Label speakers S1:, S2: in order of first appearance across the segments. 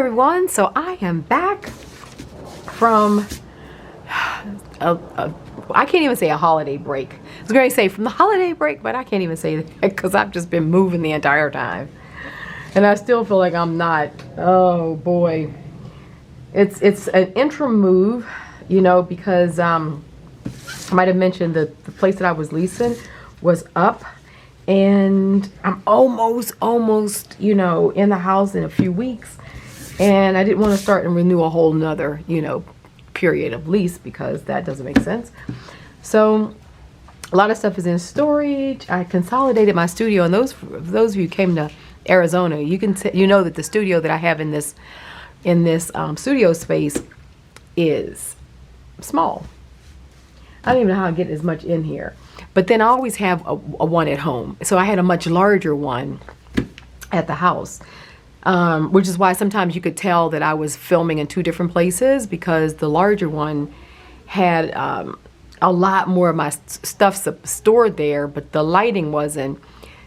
S1: everyone. So I am back from I can't even say a holiday break. I was going to say from the holiday break, but I can't even say that because I've just been moving the entire time, and I still feel like I'm not. Oh boy, it's an interim move, you know, because I might have mentioned that the place that I was leasing was up, and I'm almost, you know, in the house in a few weeks, and I didn't want to start and renew a whole nother, you know, period of lease because that doesn't make sense. So a lot of stuff is in storage. I consolidated my studio, and those of you who came to Arizona, you know that the studio that I have in this studio space is small. I don't even know how I get as much in here, but then I always have a one at home, so I had a much larger one at the house. Which is why sometimes you could tell that I was filming in two different places, because the larger one had a lot more of my stuff stored there, but the lighting wasn't,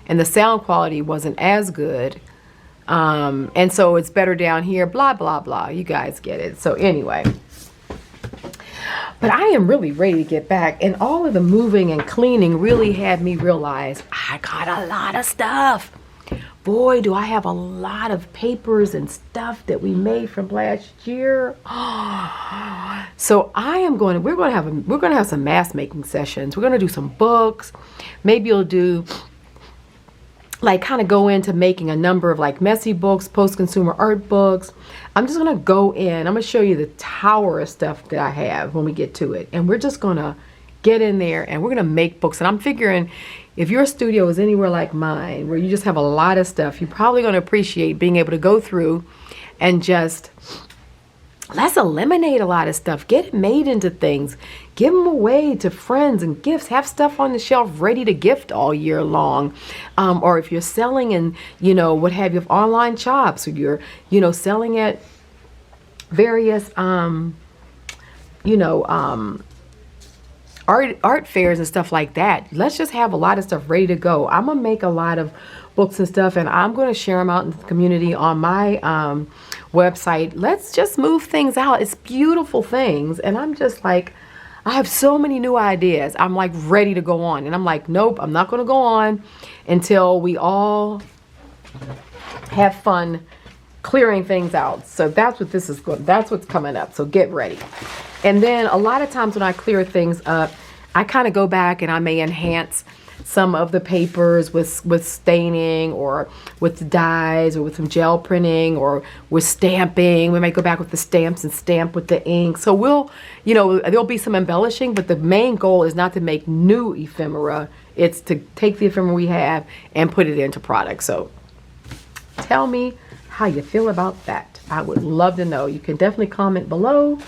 S1: and the sound quality wasn't as good. And so it's better down here, blah, blah, blah. You guys get it. So anyway, but I am really ready to get back, and all of the moving and cleaning really had me realize I got a lot of stuff. Boy, do I have a lot of papers and stuff that we made from last year. So we're going to have some mask making sessions. We're going to do some books. Maybe you'll do like kind of go into making a number of like messy books, post-consumer art books. I'm just going to go in. I'm going to show you the tower of stuff that I have when we get to it. And we're just going to get in there and we're going to make books. And I'm figuring, if your studio is anywhere like mine, where you just have a lot of stuff, you're probably going to appreciate being able to go through and just, let's eliminate a lot of stuff. Get it made into things. Give them away to friends and gifts. Have stuff on the shelf ready to gift all year long. Or if you're selling and, you know, what have you, online shops, or you're, you know, selling at various, art fairs and stuff like that. Let's just have a lot of stuff ready to go. I'm gonna make a lot of books and stuff, and I'm gonna share them out in the community on my website. Let's just move things out. It's beautiful things, and I'm just like, I have so many new ideas. I'm like ready to go on, and I'm like, nope, I'm not gonna go on until we all have fun clearing things out. So that's what this is going. That's what's coming up. So get ready. And then a lot of times when I clear things up, I kind of go back and I may enhance some of the papers with staining, or with dyes, or with some gel printing, or with stamping. We might go back with the stamps and stamp with the ink. So we'll, you know, there'll be some embellishing, but the main goal is not to make new ephemera. It's to take the ephemera we have and put it into product. So tell me how you feel about that. I would love to know. You can definitely comment below,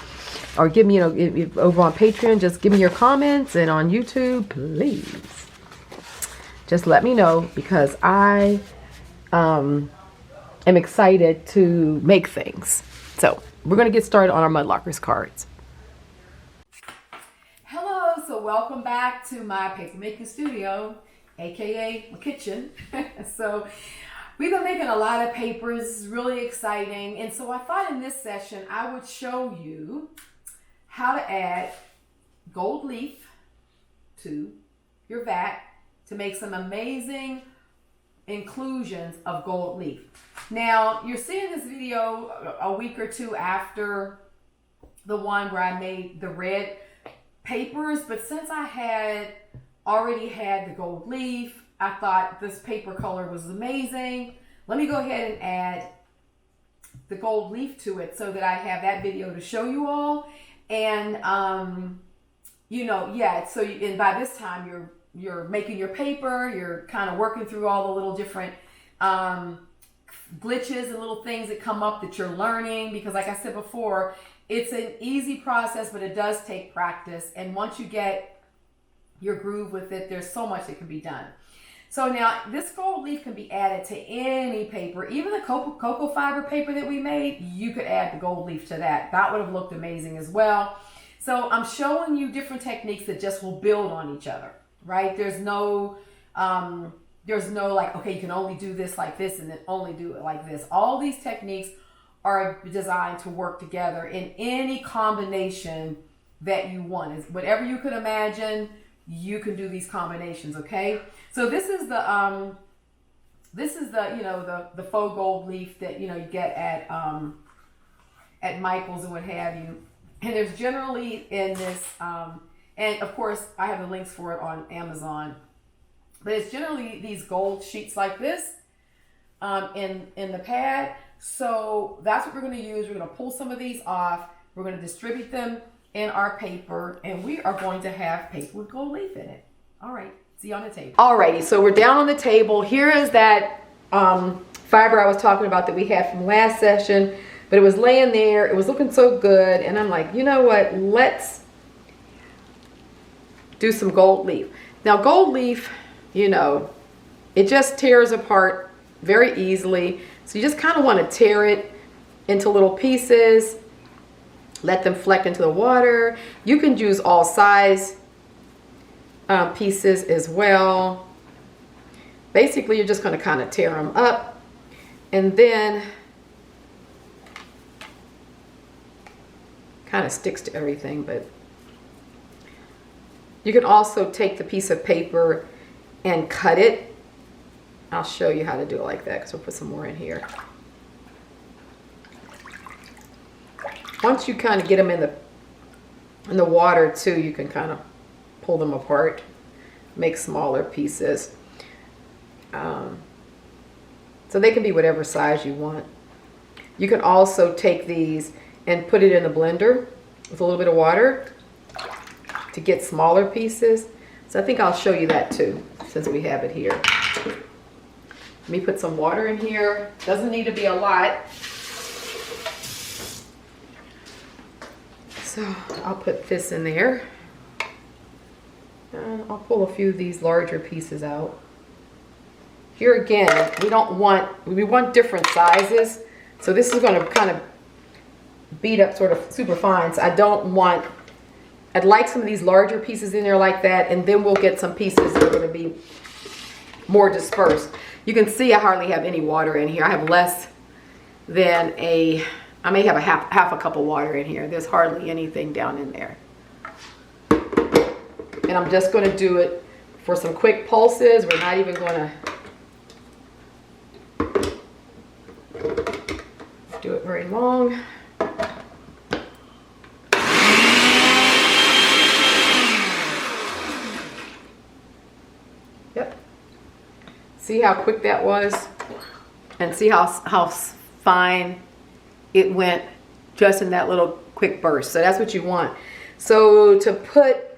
S1: or give me, you know, if over on Patreon, just give me your comments, and on YouTube, please just let me know, because I am excited to make things. So we're going to get started on our Mud Lockers cards. Hello, so welcome back to my paper making studio, aka my kitchen. So we've been making a lot of papers. It's really exciting. And so I thought in this session I would show you how to add gold leaf to your vat to make some amazing inclusions of gold leaf. Now, you're seeing this video a week or two after the one where I made the red papers, but since I had already had the gold leaf, I thought this paper color was amazing. Let me go ahead and add the gold leaf to it so that I have that video to show you all. And you know, yeah, so and by this time you're making your paper, you're kind of working through all the little different glitches and little things that come up that you're learning, because like I said before, it's an easy process, but it does take practice. And once you get your groove with it, there's so much that can be done. So now this gold leaf can be added to any paper, even the cocoa fiber paper that we made. You could add the gold leaf to that. That would have looked amazing as well. So I'm showing you different techniques that just will build on each other, right? There's no like, okay, you can only do this like this and then only do it like this. All these techniques are designed to work together in any combination that you want. Is whatever you could imagine, you can do these combinations, okay? So this is the you know, the faux gold leaf that, you know, you get at Michael's and what have you. And there's generally in this and of course I have the links for it on Amazon. But it's generally these gold sheets like this in the pad. So that's what we're going to use. We're going to pull some of these off. We're going to distribute them in our paper, and we are going to have paper with gold leaf in it. All right, see you on the table. Alrighty, so we're down on the table. Here is that fiber I was talking about that we had from last session, but it was laying there. It was looking so good, and I'm like, you know what? Let's do some gold leaf. Now, gold leaf, you know, it just tears apart very easily. So you just kind of want to tear it into little pieces, let them fleck into the water. You can use all size pieces as well. Basically, you're just going to kind of tear them up, and then kind of sticks to everything. But you can also take the piece of paper and cut it. I'll show you how to do it like that, because we'll put some more in here. Once you kind of get them in the water too, you can kind of pull them apart, make smaller pieces. So they can be whatever size you want. You can also take these and put it in a blender with a little bit of water to get smaller pieces. So I think I'll show you that too, since we have it here. Let me put some water in here. Doesn't need to be a lot. So I'll put this in there. And I'll pull a few of these larger pieces out. Here again, we want different sizes. So this is going to kind of beat up sort of super fine. So I'd like some of these larger pieces in there like that, and then we'll get some pieces that are going to be more dispersed. You can see I hardly have any water in here. I have less than I may have a half a cup of water in here. There's hardly anything down in there. And I'm just going to do it for some quick pulses. We're not even going to do it very long. Yep. See how quick that was? And see how fine it went just in that little quick burst. So that's what you want. So to put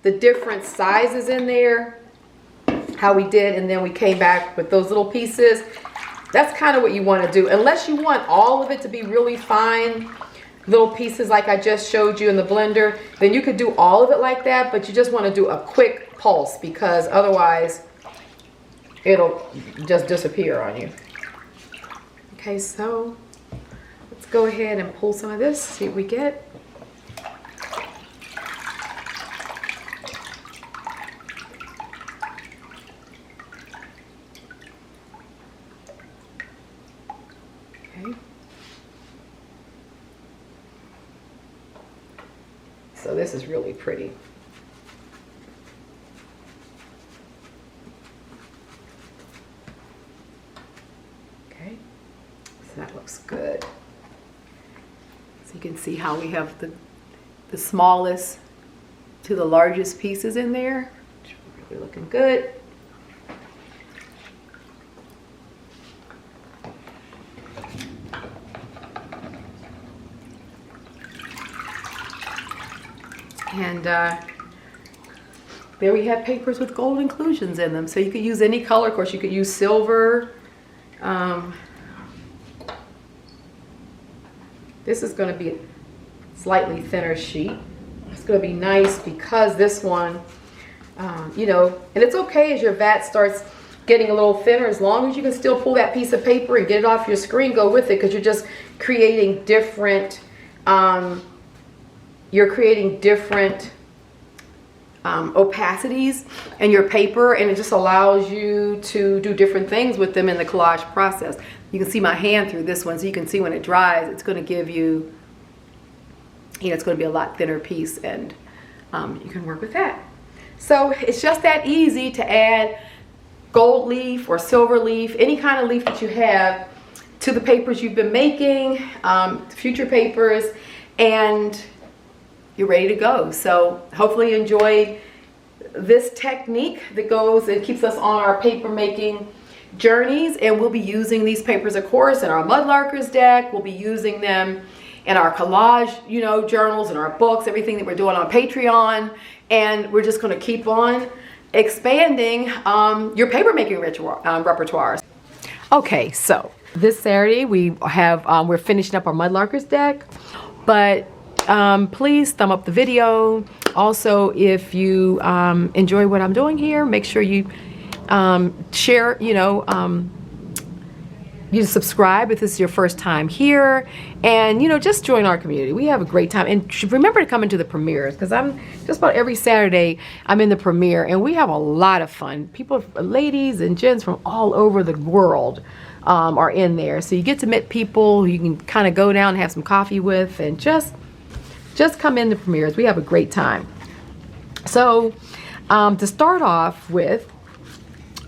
S1: the different sizes in there, how we did, and then we came back with those little pieces, that's kind of what you want to do. Unless you want all of it to be really fine little pieces like I just showed you in the blender, then you could do all of it like that, but you just want to do a quick pulse, because otherwise it'll just disappear on you. Okay, so let's go ahead and pull some of this, see what we get. Okay. So this is really pretty. Okay, so that looks good. So you can see how we have the smallest to the largest pieces in there. It's really looking good. And there we have papers with gold inclusions in them. So you could use any color. Of course, you could use silver. This is going to be a slightly thinner sheet. It's going to be nice because this one, you know, and it's okay as your vat starts getting a little thinner, as long as you can still pull that piece of paper and get it off your screen, go with it, because you're just creating different opacities in your paper, and it just allows you to do different things with them in the collage process. You can see my hand through this one, so you can see when it dries, it's going to give you, it's going to be a lot thinner piece, and you can work with that. So it's just that easy to add gold leaf or silver leaf, any kind of leaf that you have, to the papers you've been making, future papers, and you're ready to go. So hopefully you enjoy this technique that goes and keeps us on our paper making journeys, and we'll be using these papers, of course, in our Mudlarkers deck. We'll be using them in our collage, journals, and our books, everything that we're doing on Patreon, and we're just going to keep on expanding your paper making repertoire. Okay, so this Saturday we have we're finishing up our Mudlarkers deck, but please thumb up the video. Also, if you enjoy what I'm doing here, make sure you share, you subscribe if this is your first time here, and just join our community. We have a great time, and remember to come into the premieres, because I'm just about every Saturday I'm in the premiere, and we have a lot of fun. People, ladies and gents from all over the world are in there, so you get to meet people who you can kind of go down and have some coffee with, and just come in the premieres. We have a great time. So to start off with,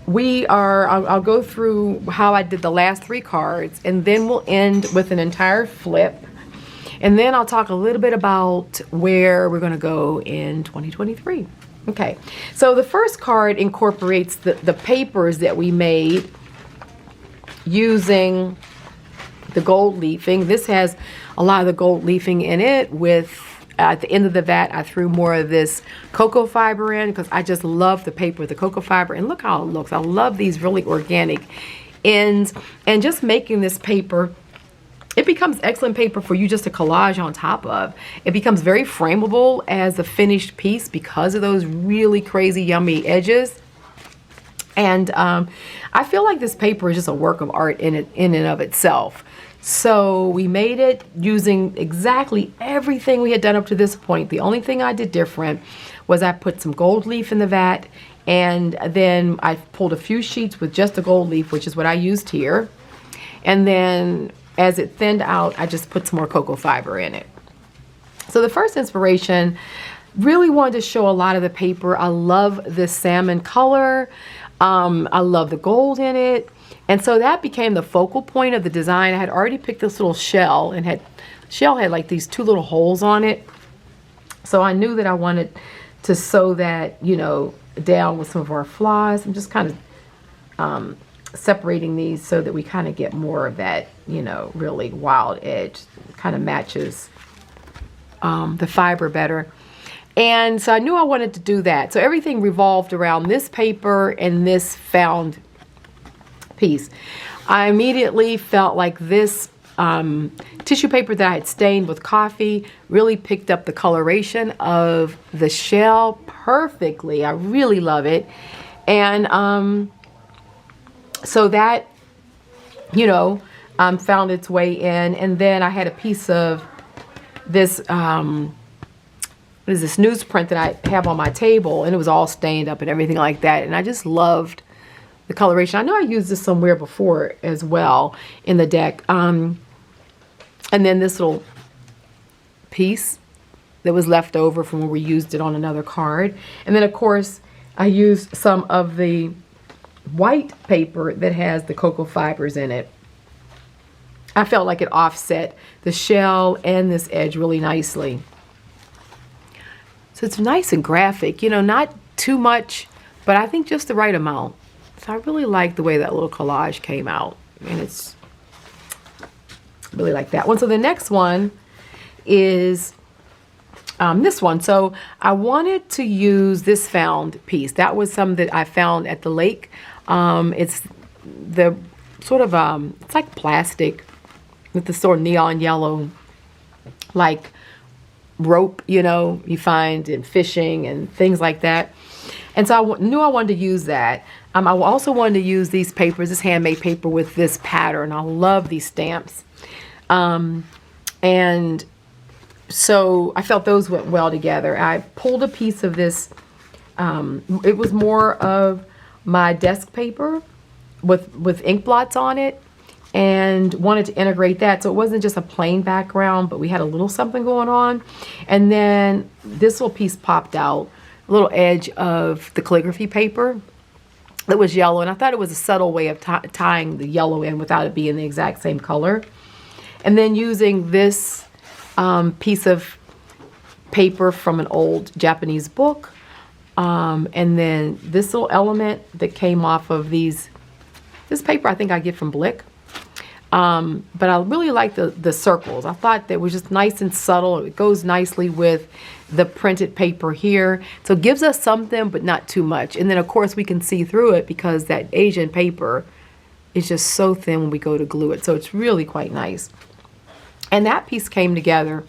S1: I'll go through how I did the last 3 cards, and then we'll end with an entire flip, and then I'll talk a little bit about where we're going to go in 2023. Okay, so the first card incorporates the papers that we made using the gold leafing. This has a lot of the gold leafing in it. With at the end of the vat, I threw more of this cocoa fiber in, because I just love the paper with the cocoa fiber, and look how it looks. I love these really organic ends, and just making this paper, it becomes excellent paper for you just to collage on top of. It becomes very frameable as a finished piece because of those really crazy yummy edges. And I feel like this paper is just a work of art in and of itself. So we made it using exactly everything we had done up to this point. The only thing I did different was I put some gold leaf in the vat, and then I pulled a few sheets with just the gold leaf, which is what I used here. And then as it thinned out, I just put some more cocoa fiber in it. So the first inspiration, really wanted to show a lot of the paper. I love this salmon color. I love the gold in it. And so that became the focal point of the design. I had already picked this little shell, and shell had like these 2 little holes on it. So I knew that I wanted to sew that, down with some of our flaws. I'm just kind of separating these so that we kind of get more of that, really wild edge. Kind of matches the fiber better. And so I knew I wanted to do that. So everything revolved around this paper and this found piece. I immediately felt like this tissue paper that I had stained with coffee really picked up the coloration of the shell perfectly. I really love it. And so that, found its way in. And then I had a piece of this, what is this, newsprint that I have on my table, and it was all stained up and everything like that. And I just loved the coloration. I know I used this somewhere before as well in the deck. And then this little piece that was left over from where we used it on another card. And then of course I used some of the white paper that has the cocoa fibers in it. I felt like it offset the shell and this edge really nicely. So it's nice and graphic, not too much, but I think just the right amount. So I really like the way that little collage came out, and it's really like that one. So the next one is this one. So I wanted to use this found piece. That was some that I found at the lake. It's the sort of, it's like plastic with the sort of neon yellow, like rope, you find in fishing and things like that. And so I knew I wanted to use that. I also wanted to use these papers, this handmade paper with this pattern. I love these stamps. And so I felt those went well together. I pulled a piece of this It was more of my desk paper with ink blots on it, and wanted to integrate that. So it wasn't just a plain background, but we had a little something going on. And then this little piece popped out, a little edge of the calligraphy paper that was yellow. And I thought it was a subtle way of tying the yellow in without it being the exact same color. And then using this piece of paper from an old Japanese book. And then this little element that came off of this paper I think I get from Blick. But I really like the circles. I thought that was just nice and subtle. It goes nicely with the printed paper here. So it gives us something, but not too much. And then of course we can see through it because that Asian paper is just so thin when we go to glue it. So it's really quite nice. And that piece came together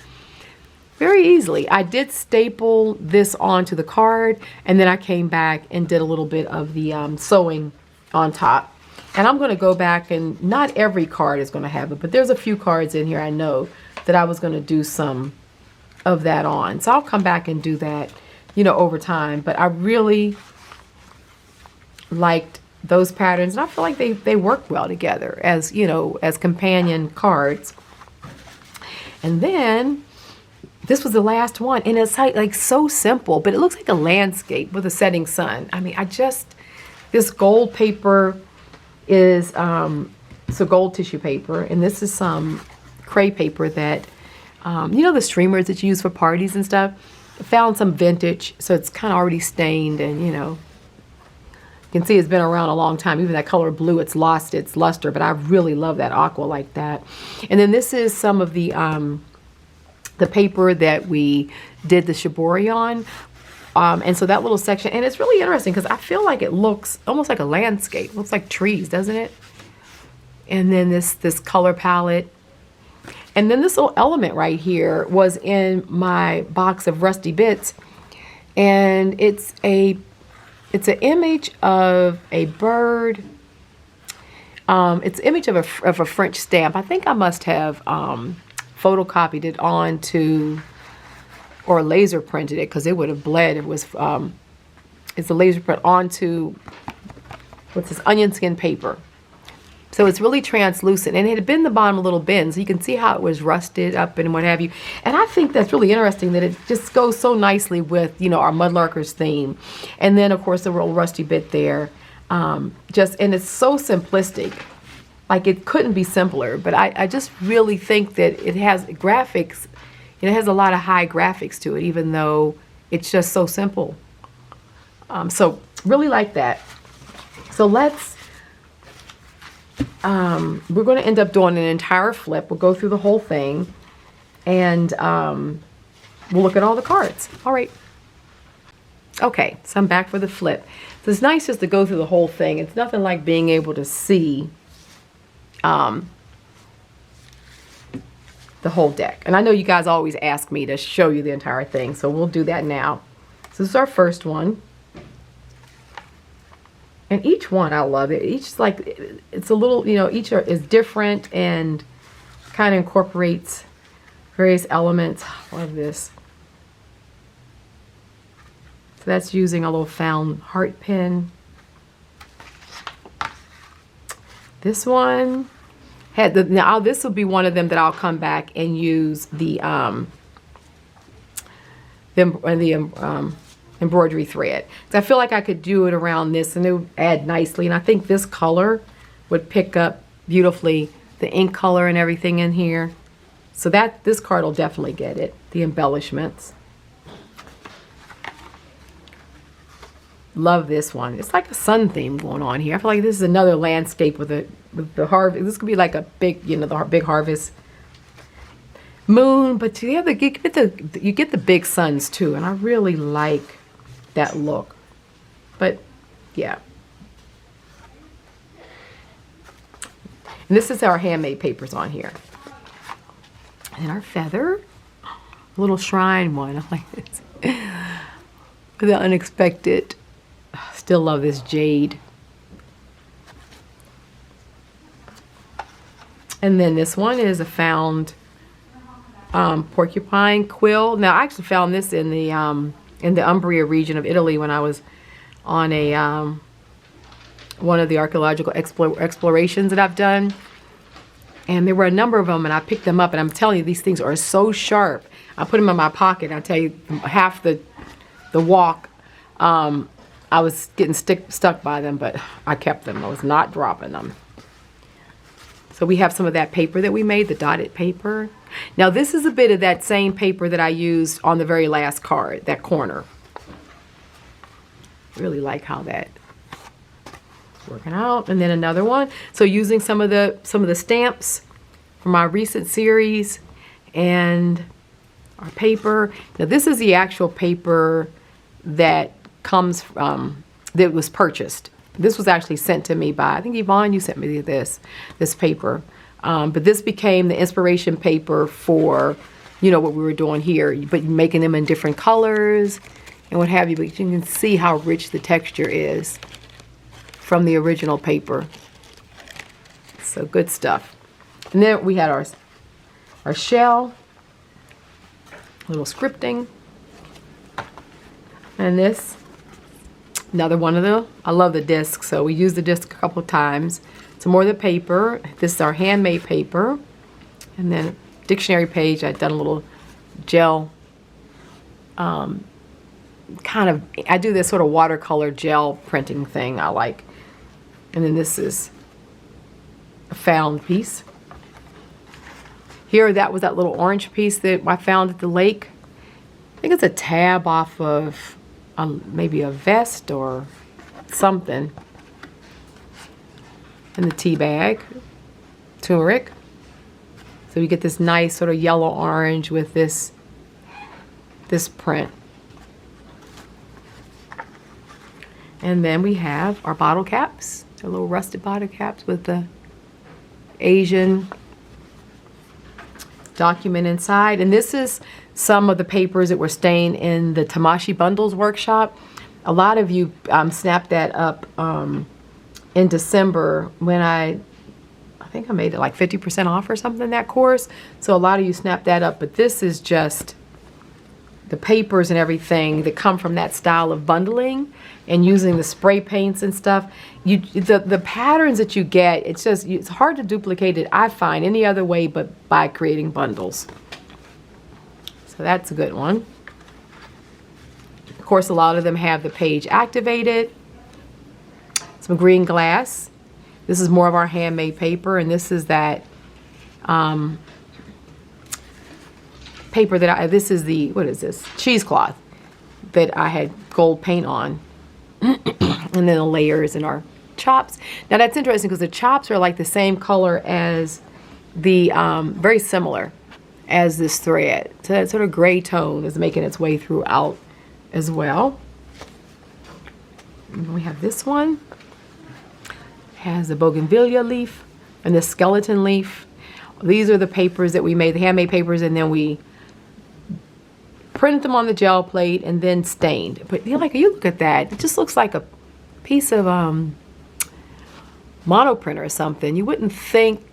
S1: very easily. I did staple this onto the card, and then I came back and did a little bit of the sewing on top. And I'm going to go back, and not every card is going to have it, but there's a few cards in here I know that I was going to do some of that on. So I'll come back and do that, you know, over time. But I really liked those patterns, and I feel like they work well together as, you know, as companion cards. And then this was the last one, and it's like so simple, but it looks like a landscape with a setting sun. I mean, this gold paper is it's a gold tissue paper, and this is some cray paper that you know, the streamers that you use for parties and stuff. I found some vintage, so it's kind of already stained, and you know, you can see it's been around a long time. Even that color blue, it's lost its luster, but I really love that aqua like that. And then this is some of the paper that we did the shibori on. And so that little section, and it's really interesting because I feel like it looks almost like a landscape. It looks like trees, doesn't it? And then this color palette. And then this little element right here was in my box of Rusty Bits. And it's an image of a bird. It's an image of a French stamp. I think I must have photocopied it onto, or laser printed it, because it would have bled. It was it's a laser print onto, what's this, onion skin paper. So it's really translucent, and it had been the bottom a little bend, so you can see how it was rusted up and what have you. And I think that's really interesting that it just goes so nicely with, you know, our Mudlarkers theme. And then of course the little Rusty Bit there. And it's so simplistic. Like, it couldn't be simpler, but I just really think that it has graphics. It has a lot of high graphics to it, even though it's just so simple. So really like that. So let's, we're going to end up doing an entire flip. We'll go through the whole thing, and we'll look at all the cards. All right. Okay, so I'm back for the flip. So it's nice just to go through the whole thing. It's nothing like being able to see the whole deck. And I know you guys always ask me to show you the entire thing, so we'll do that now. So this is our first one. And each one, I love it. Each, like, it's a little, you know, each is different and kind of incorporates various elements. I love this. So that's using a little found heart pin. This one had the, now this will be one of them that I'll come back and use the embroidery thread. So I feel like I could do it around this and it would add nicely. And I think this color would pick up beautifully the ink color and everything in here. So that this card will definitely get it, the embellishments. Love this one. It's like a sun theme going on here. I feel like this is another landscape with the harvest. This could be like a big, you know, the big harvest moon, but you get the big suns too, and I really like that look. But yeah. And this is our handmade papers on here. And our feather, a little shrine one. I like this. The unexpected. Still love this jade. And then this one is a found porcupine quill. Now I actually found this in the in the Umbria region of Italy when I was on a one of the archaeological explorations that I've done. And there were a number of them, and I picked them up, and I'm telling you, these things are so sharp. I put them in my pocket. I'll tell you, half the walk, I was getting stuck by them, but I kept them. I was not dropping them. So we have some of that paper that we made, the dotted paper. Now this is a bit of that same paper that I used on the very last card, that corner. Really like how that working out. And then another one. So using some of the stamps from my recent series and our paper. Now this is the actual paper that comes from, that was purchased. This was actually sent to me by, I think Yvonne, you sent me this paper. But this became the inspiration paper for, you know, what we were doing here, but making them in different colors and what have you. But you can see how rich the texture is from the original paper. So good stuff. And then we had our shell, little scripting. And this, another one of the, I love the disc, so we used the disc a couple of times. Some more of the paper. This is our handmade paper. And then dictionary page, I've done a little gel, kind of, I do this sort of watercolor gel printing thing I like. And then this is a found piece. Here, that was that little orange piece that I found at the lake. I think it's a tab off of maybe a vest or something. And the tea bag, turmeric. So you get this nice sort of yellow orange with this print. And then we have our bottle caps, our little rusted bottle caps with the Asian document inside. And this is some of the papers that were stained in the Tamashi Bundles workshop. A lot of you snapped that up in December when I think I made it like 50% off or something, that course. So a lot of you snapped that up, but this is just the papers and everything that come from that style of bundling and using the spray paints and stuff. The patterns that you get, it's hard to duplicate it, I find, any other way but by creating bundles. So that's a good one. Of course, a lot of them have the page activated. Some green glass. This is more of our handmade paper, and this is that paper that this is the, what is this? Cheesecloth that I had gold paint on. And then the layers in our chops. Now that's interesting because the chops are like the same color as the, very similar as this thread. So that sort of gray tone is making its way throughout as well. And we have this one. Has the bougainvillea leaf and the skeleton leaf. These are the papers that we made, the handmade papers, and then we printed them on the gel plate and then stained. But you look at that, it just looks like a piece of monoprint or something. You wouldn't think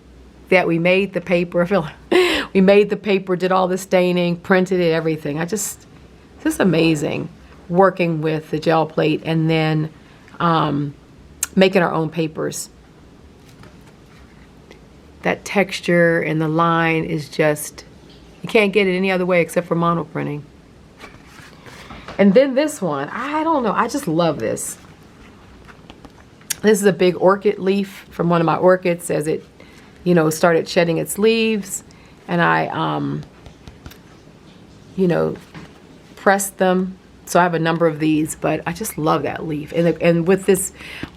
S1: that we made the paper. I feel like we made the paper, did all the staining, printed it, everything. It's just amazing working with the gel plate and then making our own papers. That texture and the line is just, you can't get it any other way except for monoprinting. And then this one, I don't know, I just love this. This is a big orchid leaf from one of my orchids as it, you know, started shedding its leaves. And I, you know, pressed them. So I have a number of these, but I just love that leaf. And with this,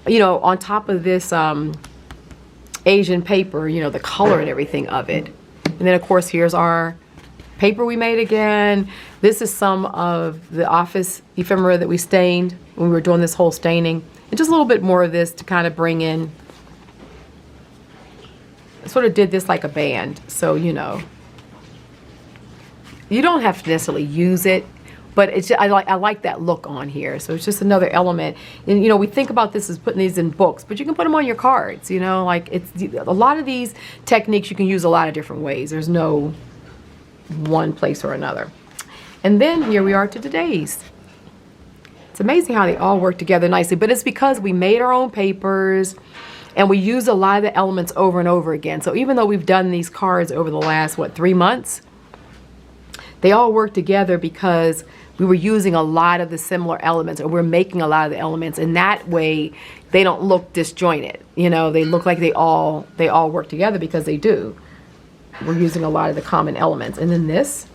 S1: you know, on top of this Asian paper, you know, the color and everything of it. And then of course, here's our paper we made again. This is some of the office ephemera that we stained when we were doing this whole staining. And just a little bit more of this to kind of bring in. I sort of did this like a band. So, you know, you don't have to necessarily use it. But it's just, I like that look on here. So it's just another element. And you know, we think about this as putting these in books, but you can put them on your cards, you know, like it's a lot of these techniques you can use a lot of different ways. There's no one place or another. And then here we are to today's. It's amazing how they all work together nicely, but it's because we made our own papers and we use a lot of the elements over and over again. So even though we've done these cards over the last, what, 3 months, they all work together because we were using a lot of the similar elements, or we're making a lot of the elements, and that way they don't look disjointed. You know, they look like they all work together because they do. We're using a lot of the common elements. And then this,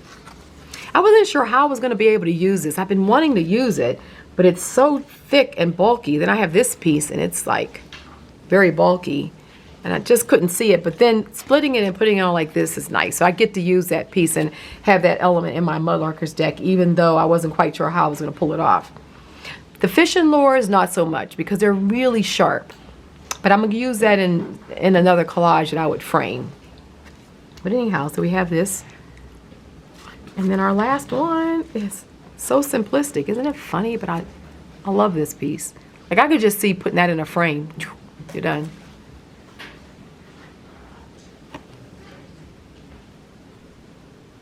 S1: I wasn't sure how I was going to be able to use this. I've been wanting to use it, but it's so thick and bulky. Then I have this piece, and it's like very bulky, and I just couldn't see it. But then splitting it and putting it on like this is nice. So I get to use that piece and have that element in my mudlarkers deck, even though I wasn't quite sure how I was going to pull it off. The fish and lures, not so much, because they're really sharp. But I'm going to use that in another collage that I would frame. But anyhow, so we have this. And then our last one is so simplistic. Isn't it funny? But I love this piece. Like, I could just see putting that in a frame. You're done.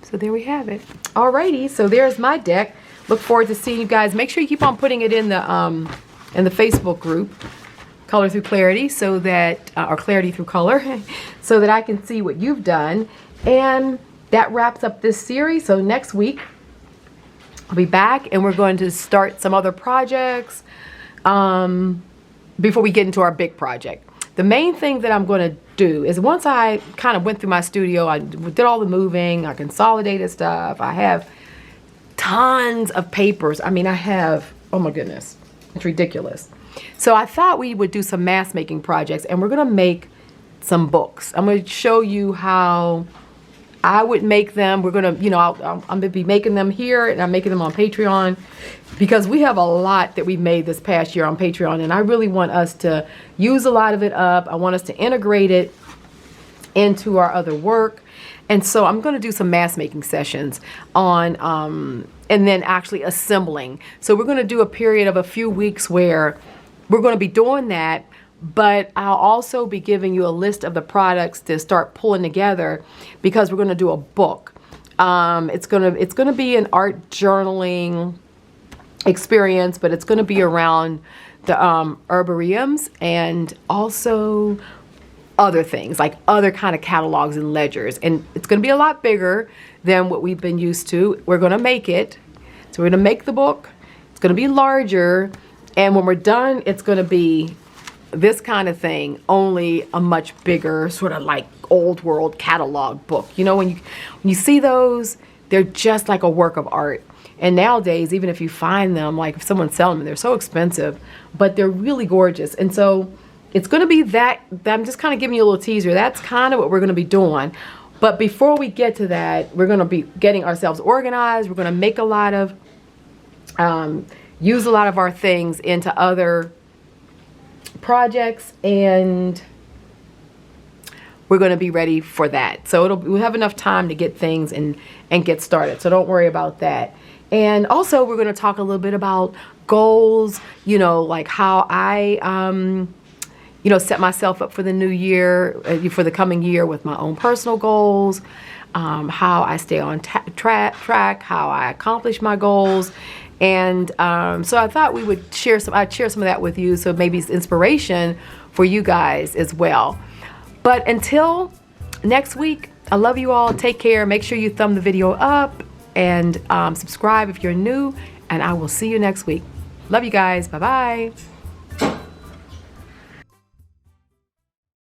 S1: So there we have it. Alrighty, so there's my deck. Look forward to seeing you guys. Make sure you keep on putting it in the Facebook group, Color Through Clarity, so that, or Clarity Through Color, so that I can see what you've done. And that wraps up this series. So next week, I'll be back and we're going to start some other projects before we get into our big project. The main thing that I'm going to do is, once I kind of went through my studio, I did all the moving, I consolidated stuff, I have tons of papers. I mean, I have, oh my goodness, it's ridiculous. So I thought we would do some mask making projects, and we're going to make some books. I'm going to show you how I would make them. We're going to, you know, I'm going to be making them here, and I'm making them on Patreon, because we have a lot that we've made this past year on Patreon, and I really want us to use a lot of it up. I want us to integrate it into our other work. And so I'm going to do some mask making sessions on, and then actually assembling. So we're going to do a period of a few weeks where we're going to be doing that, but I'll also be giving you a list of the products to start pulling together, because we're going to do a book. It's going to be an art journaling experience, but it's going to be around the herbariums and also other things, like other kind of catalogs and ledgers. And it's going to be a lot bigger than what we've been used to. We're going to make it. So we're going to make the book. It's going to be larger. And when we're done, it's going to be this kind of thing, only a much bigger, sort of like old world catalog book. You know, when you see those, they're just like a work of art. And nowadays, even if you find them, like if someone's selling them, they're so expensive, but they're really gorgeous. And so it's going to be that, I'm just kind of giving you a little teaser. That's kind of what we're going to be doing. But before we get to that, we're going to be getting ourselves organized. We're going to make a lot of, use a lot of our things into other projects, and we're going to be ready for that. So we'll have enough time to get things and get started. So don't worry about that. And also, we're going to talk a little bit about goals, you know, like how I, you know, set myself up for the new year, for the coming year with my own personal goals, how I stay on track, how I accomplish my goals. And so I thought we would I'd share some of that with you, so maybe it's inspiration for you guys as well. But until next week, I love you all. Take care. Make sure you thumb the video up and subscribe if you're new, and I will see you next week. Love you guys. Bye-bye.